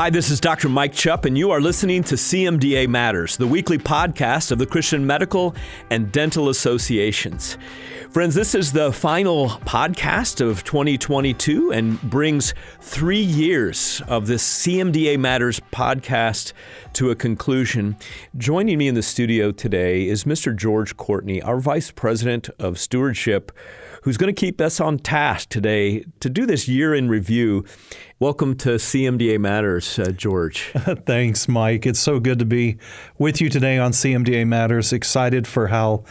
Hi, this is Dr. Mike Chupp, and you are listening to CMDA Matters, the weekly podcast of the Christian Medical and Dental Associations. Friends, this is the final podcast of 2022 and brings 3 years of this CMDA Matters podcast to a conclusion. Joining me in the studio today is Mr. George Courtney, our Vice President of Stewardship, who's going to keep us on task today to do this year in review. Welcome to CMDA Matters, George. Thanks, Mike. It's so good to be with you today on CMDA Matters. Excited for how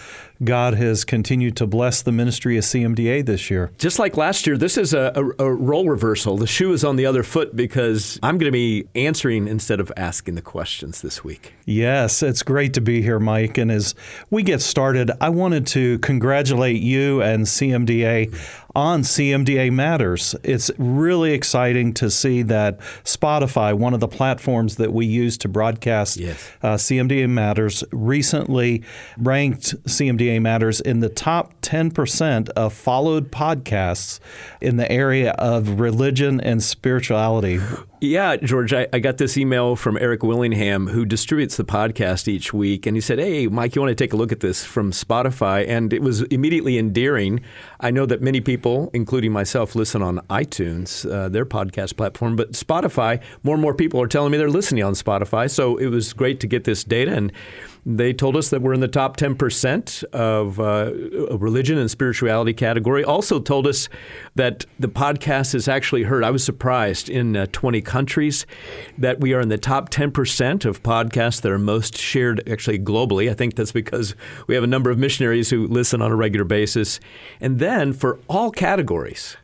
God has continued to bless the ministry of CMDA this year. Just like last year, this is a role reversal. The shoe is on the other foot because I'm going to be answering instead of asking the questions this week. Yes, it's great to be here, Mike. And as we get started, I wanted to congratulate you and CMDA on CMDA Matters. It's really exciting to see that Spotify, one of the platforms that we use to broadcast CMDA Matters, recently ranked CMDA Matters in the top 10% of followed podcasts in the area of religion and spirituality. Yeah, George, I got this email from Eric Willingham, who distributes the podcast each week, and he said, "Hey, Mike, you want to take a look at this from Spotify?" And it was immediately endearing. I know that many people, including myself, listen on iTunes, their podcast platform, but Spotify, more and more people are telling me they're listening on Spotify, so it was great to get this data, and they told us that we're in the top 10% of religion and spirituality category. Also told us that the podcast is actually heard, I was surprised, in 20 countries, that we are in the top 10% of podcasts that are most shared actually globally. I think that's because we have a number of missionaries who listen on a regular basis. And then for all categories,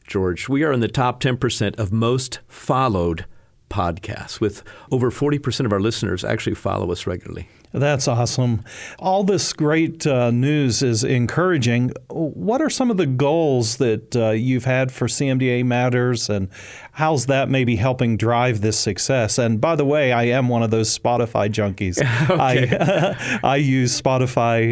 George, we are in the top 10% of most followed podcasts, with over 40% of our listeners actually follow us regularly. That's awesome. All this great news is encouraging. What are some of the goals that you've had for CMDA Matters, and how's that maybe helping drive this success? And by the way, I am one of those Spotify junkies. Okay. I use Spotify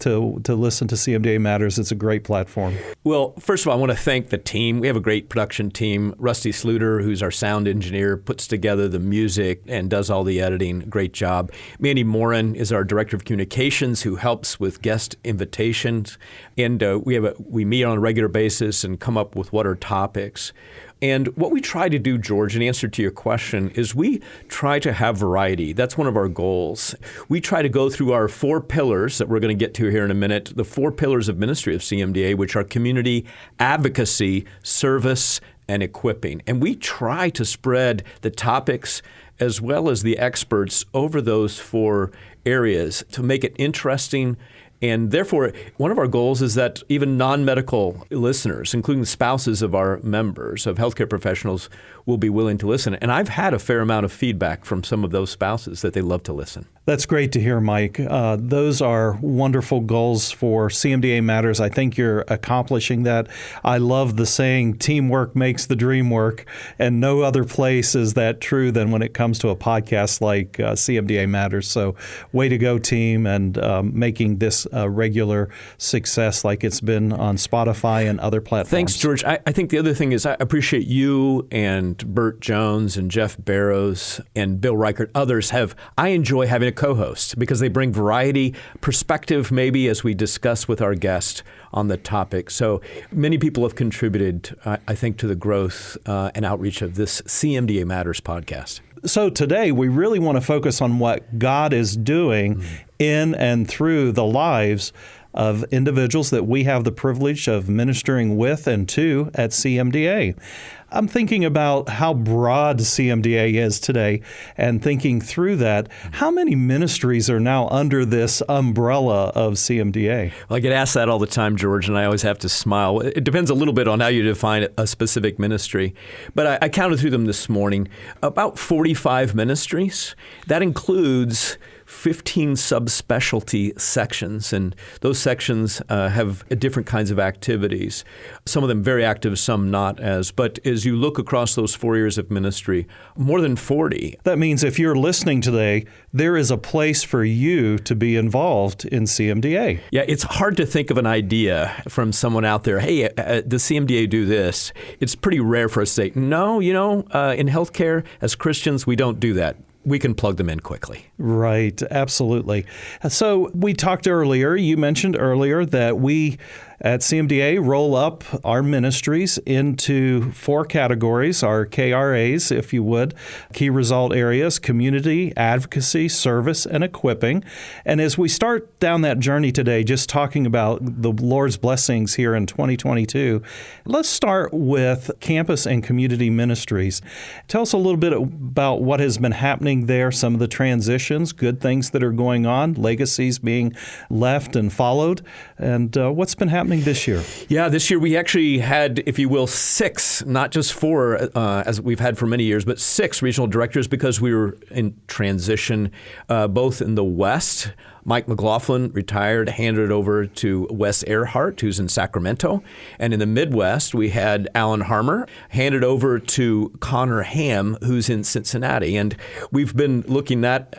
to listen to CMDA Matters. It's a great platform. Well, first of all, I want to thank the team. We have a great production team. Rusty Sluter, who's our sound engineer, puts together the music and does all the editing. Great job. Mandy Moran is our director of communications, who helps with guest invitations. And we meet on a regular basis and come up with what are topics. And what we try to do, George, in answer to your question, is we try to have variety. That's one of our goals. We try to go through our 4 pillars that we're going to get to here in a minute, the 4 pillars of ministry of CMDA, which are community, advocacy, service, and equipping. And we try to spread the topics as well as the experts over those 4 areas to make it interesting. And therefore, one of our goals is that even non-medical listeners, including spouses of our members, of healthcare professionals, will be willing to listen. And I've had a fair amount of feedback from some of those spouses that they love to listen. That's great to hear, Mike. Those are wonderful goals for CMDA Matters. I think you're accomplishing that. I love the saying, teamwork makes the dream work, and no other place is that true than when it comes to a podcast like CMDA Matters. So way to go, team, and making this a regular success like it's been on Spotify and other platforms. Thanks, George. I think the other thing is I appreciate you and Bert Jones and Jeff Barrows and Bill Reichert. I enjoy having a co-host because they bring variety, perspective maybe as we discuss with our guest on the topic. So many people have contributed, I think, to the growth and outreach of this CMDA Matters podcast. So today we really want to focus on what God is doing in and through the lives of individuals that we have the privilege of ministering with and to at CMDA. I'm thinking about how broad CMDA is today and thinking through that. How many ministries are now under this umbrella of CMDA? Well, I get asked that all the time, George, and I always have to smile. It depends a little bit on how you define a specific ministry. But I counted through them this morning, about 45 ministries. That includes 15 subspecialty sections, and those sections have different kinds of activities. Some of them very active, some not as. But as you look across those 4 years of ministry, more than 40. That means if you're listening today, there is a place for you to be involved in CMDA. Yeah, it's hard to think of an idea from someone out there, hey, does CMDA do this? It's pretty rare for us to say, no, in healthcare, as Christians, we don't do that. We can plug them in quickly. Right, absolutely. So we talked earlier, you mentioned earlier that we at CMDA roll up our ministries into 4 categories, our KRAs, if you would, key result areas: community, advocacy, service, and equipping. And as we start down that journey today, just talking about the Lord's blessings here in 2022, let's start with campus and community ministries. Tell us a little bit about what has been happening there, some of the transitions, good things that are going on, legacies being left and followed, and what's been happening this year? Yeah, this year we actually had, if you will, 6, not just 4, as we've had for many years, but 6 regional directors because we were in transition, both in the West. Mike McLaughlin retired, handed it over to Wes Earhart, who's in Sacramento. And in the Midwest, we had Alan Harmer, handed over to Connor Ham, who's in Cincinnati. And we've been looking at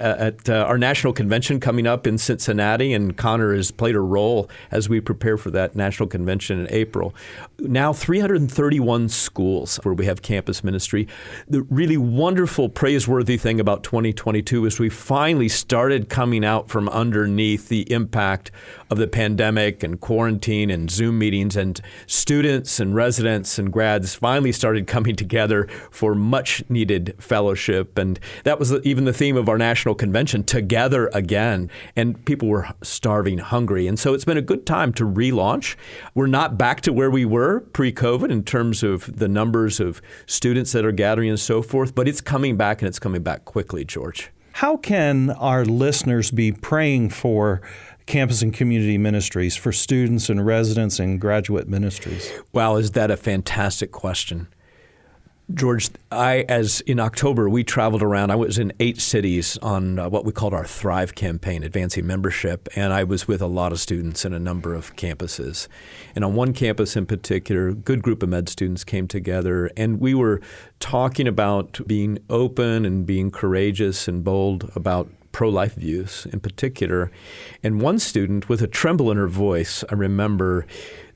our national convention coming up in Cincinnati, and Connor has played a role as we prepare for that national convention in April. Now 331 schools where we have campus ministry. The really wonderful, praiseworthy thing about 2022 is we finally started coming out from underneath the impact of the pandemic and quarantine and Zoom meetings, and students and residents and grads finally started coming together for much needed fellowship. And that was even the theme of our national convention, Together Again. And people were starving, hungry. And so it's been a good time to relaunch. We're not back to where we were pre-COVID in terms of the numbers of students that are gathering and so forth, but it's coming back, and it's coming back quickly, George. How can our listeners be praying for campus and community ministries, for students and residents and graduate ministries? Wow, is that a fantastic question. George, in October, we traveled around. I was in 8 cities on what we called our Thrive campaign, advancing membership, and I was with a lot of students in a number of campuses. And on one campus in particular, a good group of med students came together, and we were talking about being open and being courageous and bold about pro-life views in particular. And one student, with a tremble in her voice, I remember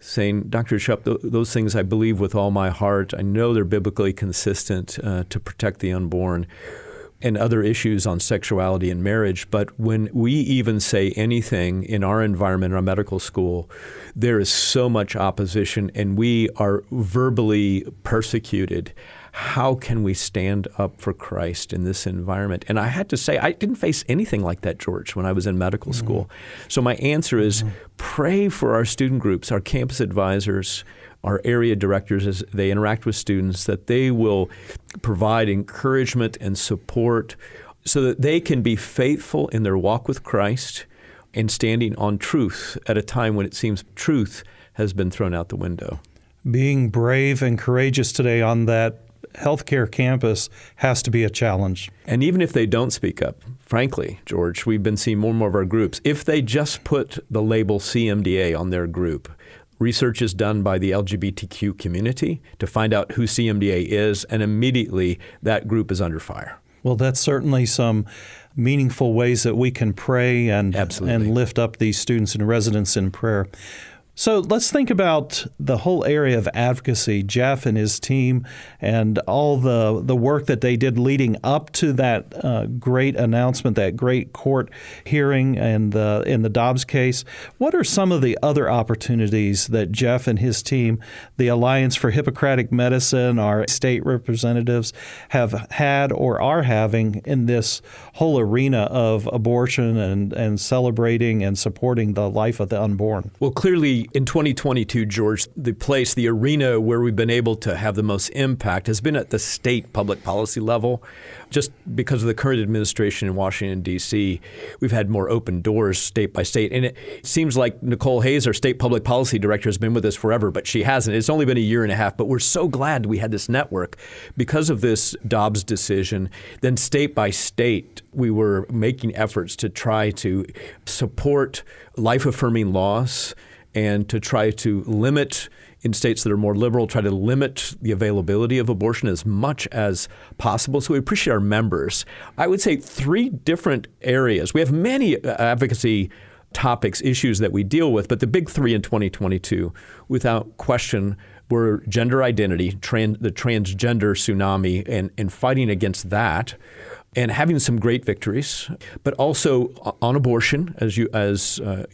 saying, Dr. Chupp, those things I believe with all my heart. I know they're biblically consistent to protect the unborn and other issues on sexuality and marriage. But when we even say anything in our environment, in our medical school, there is so much opposition and we are verbally persecuted. How can we stand up for Christ in this environment? And I had to say, I didn't face anything like that, George, when I was in medical school. So my answer is pray for our student groups, our campus advisors, our area directors as they interact with students, that they will provide encouragement and support so that they can be faithful in their walk with Christ and standing on truth at a time when it seems truth has been thrown out the window. Being brave and courageous today on that healthcare campus has to be a challenge. And even if they don't speak up, frankly, George, we've been seeing more and more of our groups, if they just put the label CMDA on their group, research is done by the LGBTQ community to find out who CMDA is, and immediately that group is under fire. Well, that's certainly some meaningful ways that we can pray and lift up these students and residents in prayer. So let's think about the whole area of advocacy, Jeff and his team, and all the work that they did leading up to that great announcement, that great court hearing and in the Dobbs case. What are some of the other opportunities that Jeff and his team, the Alliance for Hippocratic Medicine, our state representatives have had or are having in this whole arena of abortion and celebrating and supporting the life of the unborn? Well, clearly, in 2022, George, the arena where we've been able to have the most impact has been at the state public policy level. Just because of the current administration in Washington, D.C., we've had more open doors state by state. And it seems like Nicole Hayes, our state public policy director, has been with us forever, but she hasn't. It's only been a year and a half, but we're so glad we had this network. Because of this Dobbs decision, then state by state, we were making efforts to try to support life-affirming laws and to try to limit, in states that are more liberal, try to limit the availability of abortion as much as possible. So we appreciate our members. I would say 3 different areas. We have many advocacy topics, issues that we deal with, but the big 3 in 2022, without question, were gender identity, the transgender tsunami, and fighting against that, and having some great victories, but also on abortion, as you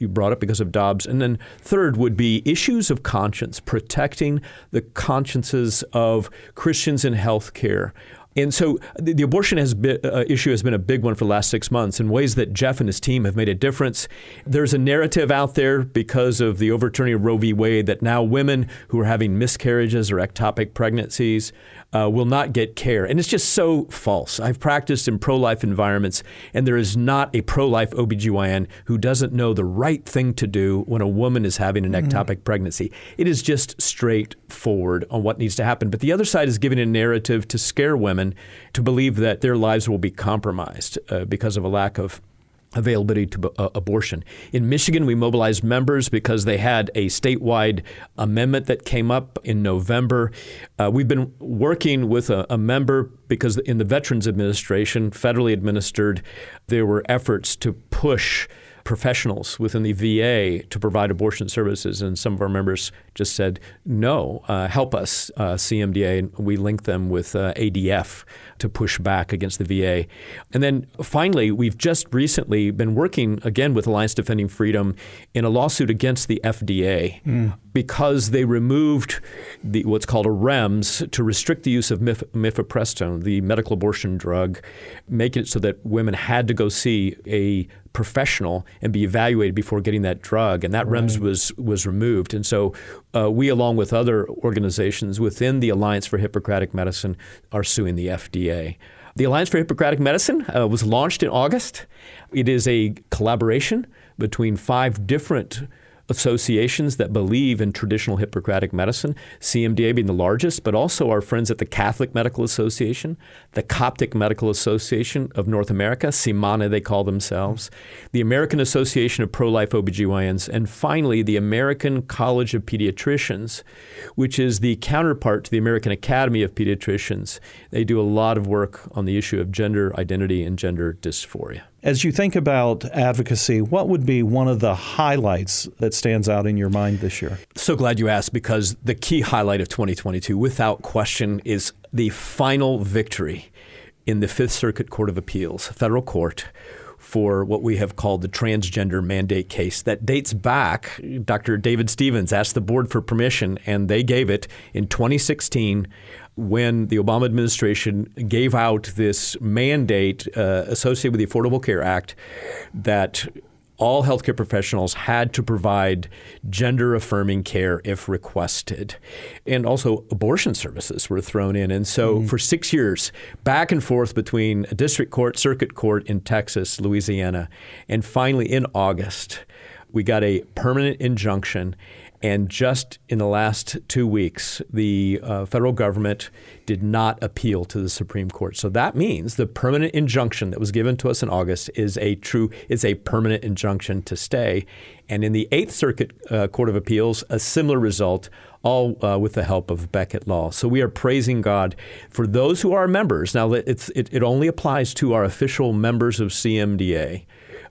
brought up because of Dobbs. And then third would be issues of conscience, protecting the consciences of Christians in healthcare. And so the abortion issue has been a big one for the last 6 months in ways that Jeff and his team have made a difference. There's a narrative out there because of the overturning of Roe v. Wade that now women who are having miscarriages or ectopic pregnancies will not get care. And it's just so false. I've practiced in pro-life environments, and there is not a pro-life OBGYN who doesn't know the right thing to do when a woman is having an ectopic pregnancy. It is just straightforward on what needs to happen. But the other side is giving a narrative to scare women to believe that their lives will be compromised because of a lack of availability to abortion. In Michigan, we mobilized members because they had a statewide amendment that came up in November. We've been working with a member because in the Veterans Administration, federally administered, there were efforts to push professionals within the VA to provide abortion services, and some of our members just said, no, help us, CMDA, and we linked them with ADF to push back against the VA. And then finally, we've just recently been working again with Alliance Defending Freedom in a lawsuit against the FDA because they removed what's called a REMS to restrict the use of mifepristone, the medical abortion drug, making it so that women had to go see a professional and be evaluated before getting that drug. And that REMS was removed. And so we, along with other organizations within the Alliance for Hippocratic Medicine, are suing the FDA. The Alliance for Hippocratic Medicine was launched in August. It is a collaboration between 5 different associations that believe in traditional Hippocratic medicine, CMDA being the largest, but also our friends at the Catholic Medical Association, the Coptic Medical Association of North America, CIMANA they call themselves, the American Association of Pro-Life OBGYNs, and finally the American College of Pediatricians, which is the counterpart to the American Academy of Pediatricians. They do a lot of work on the issue of gender identity and gender dysphoria. As you think about advocacy, what would be one of the highlights that stands out in your mind this year? So glad you asked, because the key highlight of 2022, without question, is the final victory in the Fifth Circuit Court of Appeals, federal court, for what we have called the transgender mandate case that dates back. Dr. David Stevens asked the board for permission, and they gave it in 2016 when the Obama administration gave out this mandate associated with the Affordable Care Act that all healthcare professionals had to provide gender-affirming care if requested. And also abortion services were thrown in. And so for 6 years, back and forth between a district court, circuit court in Texas, Louisiana, and finally in August, we got a permanent injunction. And just in the last 2 weeks, the federal government did not appeal to the Supreme Court. So that means the permanent injunction that was given to us in August is a permanent injunction to stay. And in the Eighth Circuit Court of Appeals, a similar result, all with the help of Beckett Law. So we are praising God for those who are members. Now, it only applies to our official members of CMDA.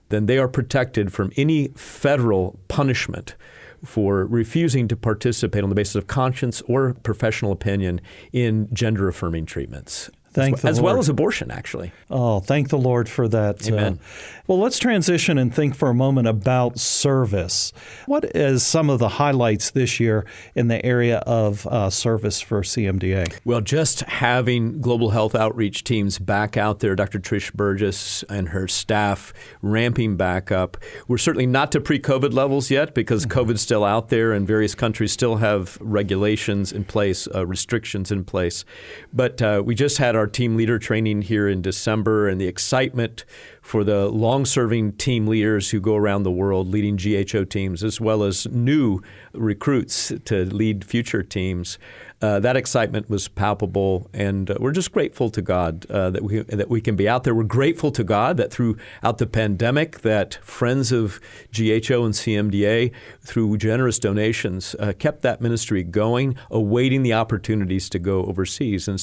Then they are protected from any federal punishment for refusing to participate on the basis of conscience or professional opinion in gender-affirming treatments. Thank the as Lord. well as abortion, actually. Oh, thank the Lord for that. Amen. Well, let's transition and think for a moment about service. What is some of the highlights this year in the area of service for CMDA? Well, just having global health outreach teams back out there, Dr. Trish Burgess and her staff ramping back up. We're certainly not to pre-COVID levels yet because COVID's still out there and various countries still have regulations in place, restrictions in place. But we just had our team leader training here in December, and the excitement for the long-serving team leaders who go around the world leading GHO teams, as well as new recruits to lead future teams. That excitement was palpable, and we're just grateful to God that we can be out there. We're grateful to God that throughout the pandemic, that friends of GHO and CMDA, through generous donations, kept that ministry going, awaiting the opportunities to go overseas. And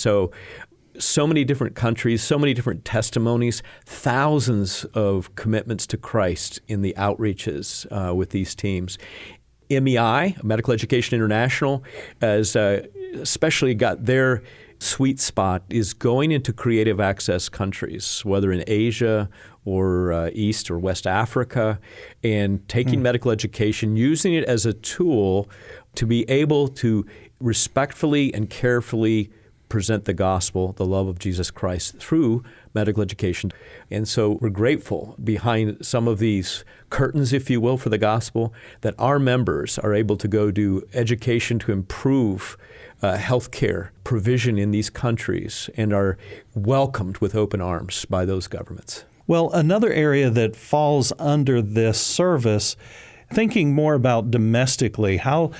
so many different countries, so many different testimonies, thousands of commitments to Christ in the outreaches with these teams. MEI, Medical Education International, has especially got their sweet spot is going into creative access countries, whether in Asia or East or West Africa, and taking medical education, using it as a tool to be able to respectfully and carefully present the gospel, the love of Jesus Christ, through medical education. And so we're grateful behind some of these curtains, if you will, for the gospel, that our members are able to go do education to improve healthcare provision in these countries and are welcomed with open arms by those governments. Well, another area that falls under this service, thinking more about domestically, how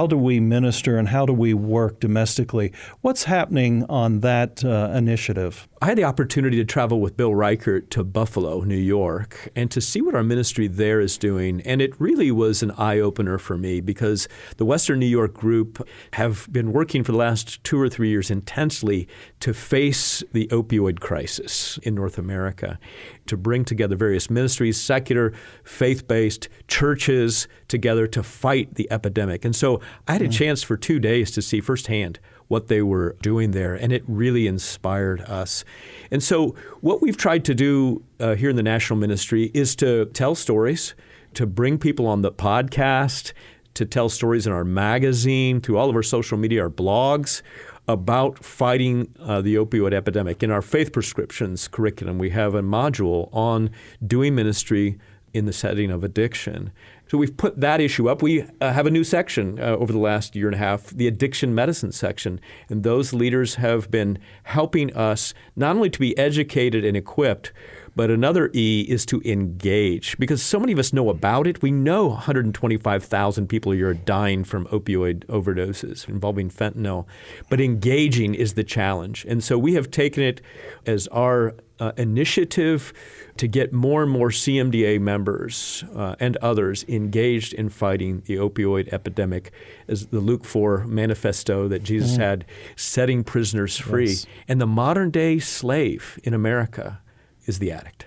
do we minister and how do we work domestically? What's happening on that initiative? I had the opportunity to travel with Bill Reichert to Buffalo, New York, and to see what our ministry there is doing. And it really was an eye-opener for me because the Western New York group have been working for the last 2 or 3 years intensely to face the opioid crisis in North America, to bring together various ministries, secular, faith-based churches together to fight the epidemic. And so I had a chance for 2 days to see firsthand what they were doing there, and it really inspired us. And so what we've tried to do here in the national ministry is to tell stories, to bring people on the podcast, to tell stories in our magazine, through all of our social media, our blogs, about fighting the opioid epidemic. In our Faith Prescriptions curriculum, we have a module on doing ministry in the setting of addiction. So we've put that issue up. We have a new section over the last year and a half, the addiction medicine section. And those leaders have been helping us not only to be educated and equipped, but another E is to engage, because so many of us know about it. We know 125,000 people a year are dying from opioid overdoses involving fentanyl, but engaging is the challenge. And so we have taken it as our initiative to get more and more CMDA members and others engaged in fighting the opioid epidemic, as the Luke 4 manifesto that Jesus had, setting prisoners free. Yes. And the modern day slave in America is the addict.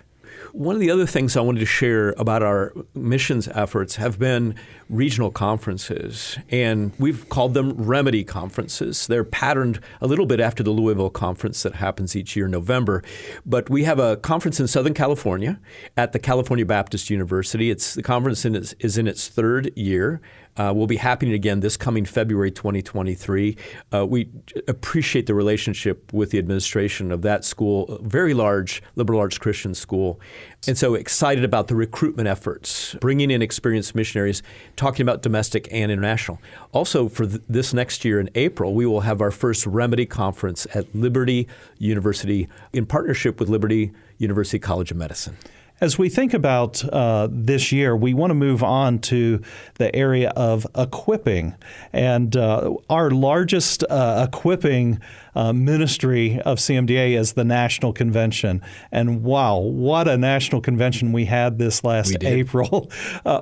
One of the other things I wanted to share about our missions efforts have been regional conferences, and we've called them remedy conferences. They're patterned a little bit after the Louisville conference that happens each year in November. But we have a conference in Southern California at the California Baptist University. The conference is in its 3rd year. We'll be happening again this coming February 2023. We appreciate the relationship with the administration of that school, a very large liberal arts Christian school. And so excited about the recruitment efforts, bringing in experienced missionaries, talking about domestic and international. Also, for this next year in April, we will have our first Remedy Conference at Liberty University in partnership with Liberty University College of Medicine. As we think about this year, we want to move on to the area of equipping. And our largest equipping ministry of CMDA is the National Convention. And wow, what a national convention we had this last April.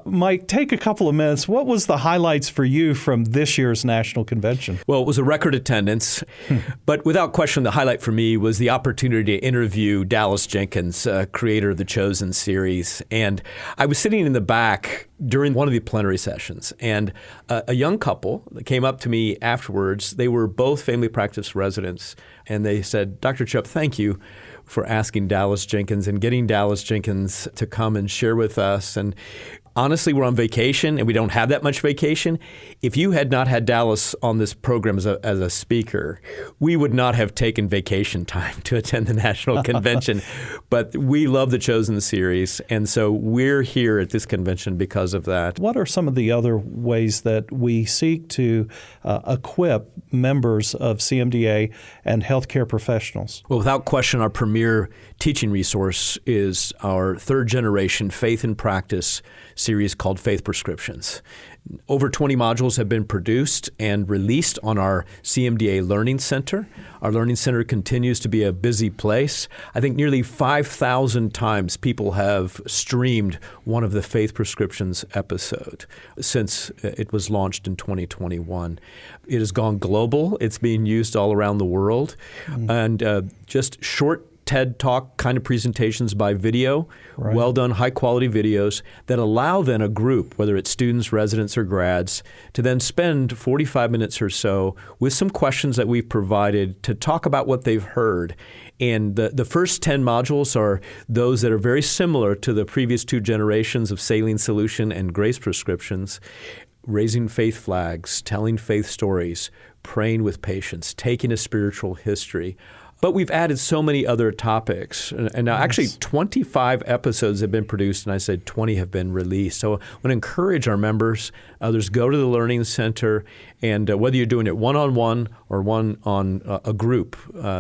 Mike, take a couple of minutes. What was the highlights for you from this year's National Convention? Well, it was a record attendance, but without question, the highlight for me was the opportunity to interview Dallas Jenkins, creator of the Chosen series. And I was sitting in the back during one of the plenary sessions. And a young couple came up to me afterwards. They were both family practice residents. And they said, Dr. Chupp, thank you for asking Dallas Jenkins and getting Dallas Jenkins to come and share with us. And honestly, we're on vacation and we don't have that much vacation. If you had not had Dallas on this program as a speaker, we would not have taken vacation time to attend the national convention. But we love the Chosen series. And so we're here at this convention because of that. What are some of the other ways that we seek to equip members of CMDA and healthcare professionals? Well, without question, our premier teaching resource is our third generation faith and practice series called Faith Prescriptions. Over 20 modules have been produced and released on our CMDA Learning Center. Our Learning Center continues to be a busy place. I think nearly 5,000 times people have streamed one of the Faith Prescriptions episode since it was launched in 2021. It has gone global. It's being used all around the world. And just short TED Talk kind of presentations by video, right. Well done, high quality videos that allow then a group, whether it's students, residents, or grads, to then spend 45 minutes or so with some questions that we've provided to talk about what they've heard. And the first 10 modules are those that are very similar to the previous two generations of Saline Solution and Grace Prescriptions: raising faith flags, telling faith stories, praying with patients, taking a spiritual history. But we've added so many other topics. And now actually 25 episodes have been produced, and I said 20 have been released. So I want to encourage our members, others, go to the Learning Center, and whether you're doing it one-on-one or one on a group,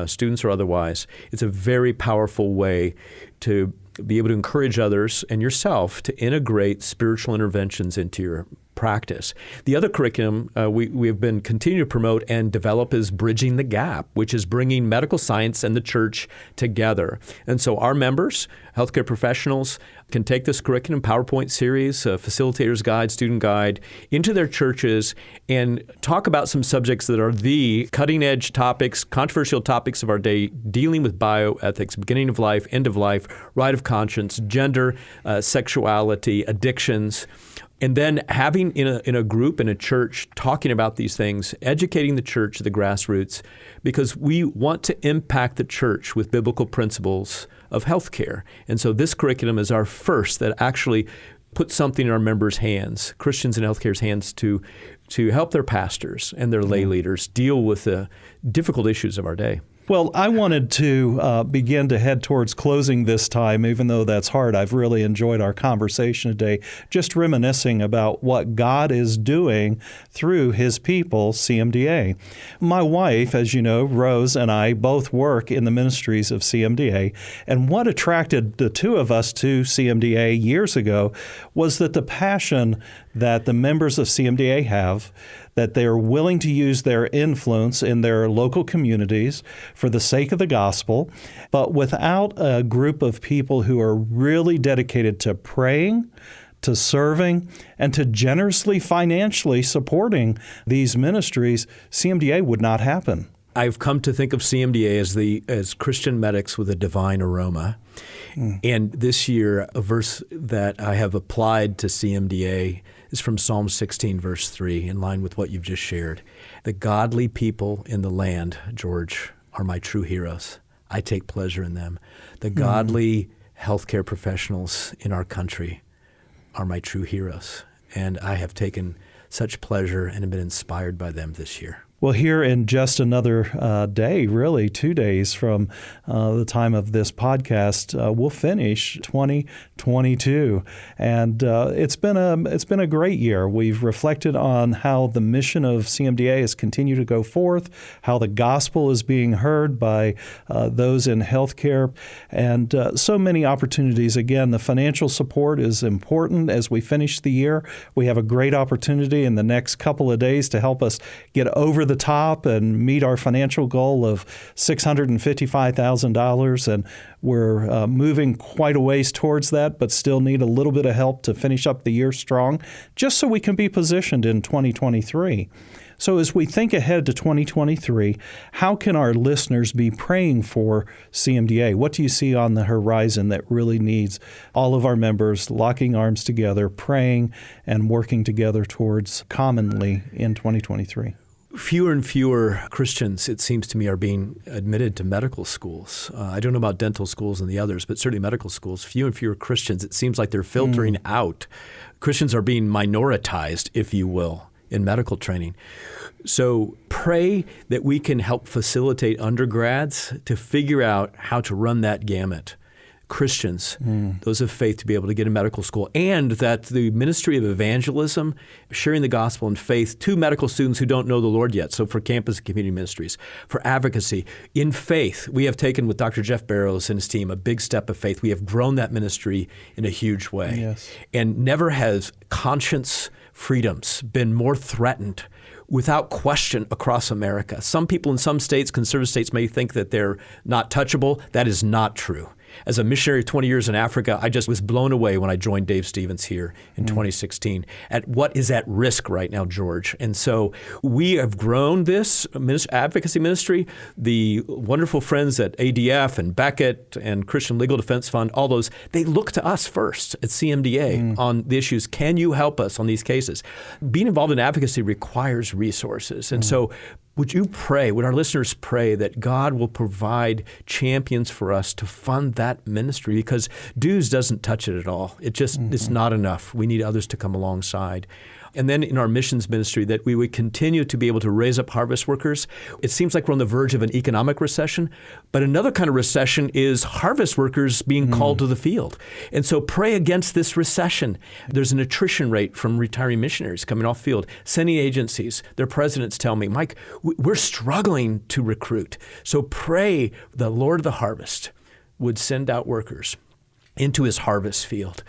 students or otherwise, it's a very powerful way to be able to encourage others and yourself to integrate spiritual interventions into your practice. The other curriculum we have been continuing to promote and develop is Bridging the Gap, which is bringing medical science and the church together. And so our members, healthcare professionals, can take this curriculum, PowerPoint series, facilitator's guide, student guide, into their churches and talk about some subjects that are the cutting-edge topics, controversial topics of our day, dealing with bioethics, beginning of life, end of life, right of conscience, gender, sexuality, addictions. And then having in a group, in a church, talking about these things, educating the church, the grassroots, because we want to impact the church with biblical principles of healthcare. And so this curriculum is our first that actually puts something in our members' hands, Christians in healthcare's hands, to help their pastors and their lay leaders deal with the difficult issues of our day. Well, I wanted to begin to head towards closing this time, even though that's hard. I've really enjoyed our conversation today, just reminiscing about what God is doing through His people, CMDA. My wife, as you know, Rose, and I both work in the ministries of CMDA, and what attracted the two of us to CMDA years ago was that the passion that the members of CMDA have, that they are willing to use their influence in their local communities for the sake of the gospel, but without a group of people who are really dedicated to praying, to serving, and to generously financially supporting these ministries, CMDA would not happen. I've come to think of CMDA as Christian medics with a divine aroma. And this year, a verse that I have applied to CMDA is from Psalm 16, verse 3, in line with what you've just shared. The godly people in the land, George, are my true heroes. I take pleasure in them. The godly healthcare professionals in our country are my true heroes. And I have taken such pleasure and have been inspired by them this year. Well, here in just another day, really 2 days from the time of this podcast, we'll finish 2022, and it's been a great year. We've reflected on how the mission of CMDA has continued to go forth, how the gospel is being heard by those in healthcare, and so many opportunities. Again, the financial support is important as we finish the year. We have a great opportunity in the next couple of days to help us get over the top and meet our financial goal of $655,000, and we're moving quite a ways towards that, but still need a little bit of help to finish up the year strong, just so we can be positioned in 2023. So as we think ahead to 2023, how can our listeners be praying for CMDA? What do you see on the horizon that really needs all of our members locking arms together, praying, and working together towards commonly in 2023? Fewer and fewer Christians, it seems to me, are being admitted to medical schools. I don't know about dental schools and the others, but certainly medical schools. Fewer and fewer Christians, it seems like they're filtering out. Christians are being minoritized, if you will, in medical training. So pray that we can help facilitate undergrads to figure out how to run that gamut. Christians, those of faith, to be able to get in medical school, and that the ministry of evangelism, sharing the gospel and faith to medical students who don't know the Lord yet. So for campus and community ministries, for advocacy, in faith, we have taken with Dr. Jeff Barrows and his team a big step of faith. We have grown that ministry in a huge way. Yes. And never has conscience freedoms been more threatened without question across America. Some people in some states, conservative states, may think that they're not touchable. That is not true. As a missionary of 20 years in Africa, I just was blown away when I joined Dave Stevens here in 2016 at what is at risk right now, George. And so we have grown this advocacy ministry. The wonderful friends at ADF and Beckett and Christian Legal Defense Fund, all those, they look to us first at CMDA on the issues. Can you help us on these cases? Being involved in advocacy requires resources. And so would you pray, would our listeners pray that God will provide champions for us to fund that ministry? Because dues doesn't touch it at all. It just, it's not enough. We need others to come alongside. And then in our missions ministry, that we would continue to be able to raise up harvest workers. It seems like we're on the verge of an economic recession, but another kind of recession is harvest workers being called to the field. And so pray against this recession. There's an attrition rate from retiring missionaries coming off field. Sending agencies, their presidents tell me, Mike, we're struggling to recruit. So pray the Lord of the harvest would send out workers into his harvest field.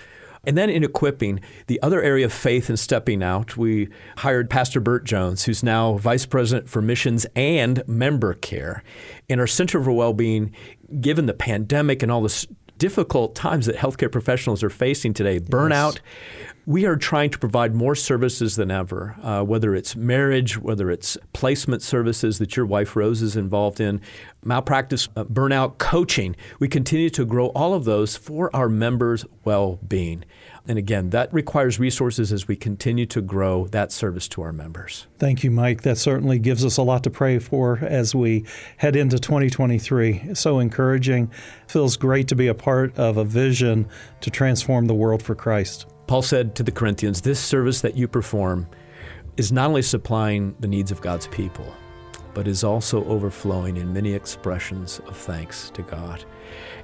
And then in equipping, the other area of faith and stepping out, we hired Pastor Burt Jones, who's now Vice President for Missions and Member Care. In our Center for Wellbeing, given the pandemic and all the difficult times that healthcare professionals are facing today, burnout, we are trying to provide more services than ever, whether it's marriage, whether it's placement services that your wife Rose is involved in, malpractice, burnout, coaching. We continue to grow all of those for our members' well-being. And again, that requires resources as we continue to grow that service to our members. Thank you, Mike. That certainly gives us a lot to pray for as we head into 2023. So encouraging. Feels great to be a part of a vision to transform the world for Christ. Paul said to the Corinthians, this service that you perform is not only supplying the needs of God's people, but is also overflowing in many expressions of thanks to God.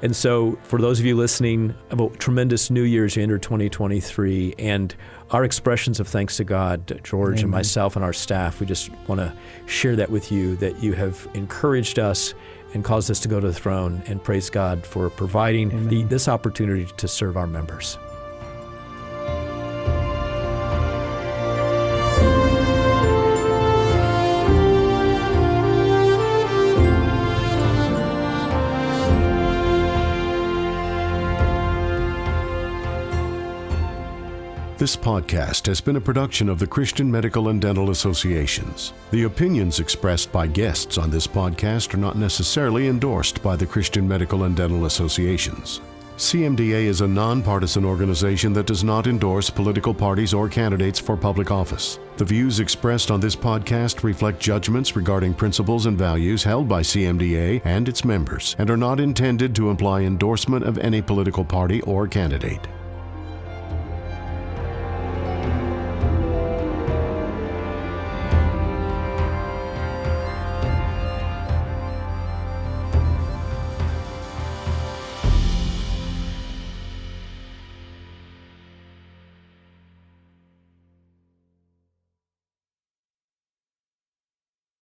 And so for those of you listening, a tremendous New Year's you enter 2023, and our expressions of thanks to God, George and myself and our staff, we just want to share that with you, that you have encouraged us and caused us to go to the throne, and praise God for providing this opportunity to serve our members. This podcast has been a production of the Christian Medical and Dental Associations. The opinions expressed by guests on this podcast are not necessarily endorsed by the Christian Medical and Dental Associations. CMDA is a nonpartisan organization that does not endorse political parties or candidates for public office. The views expressed on this podcast reflect judgments regarding principles and values held by CMDA and its members, and are not intended to imply endorsement of any political party or candidate.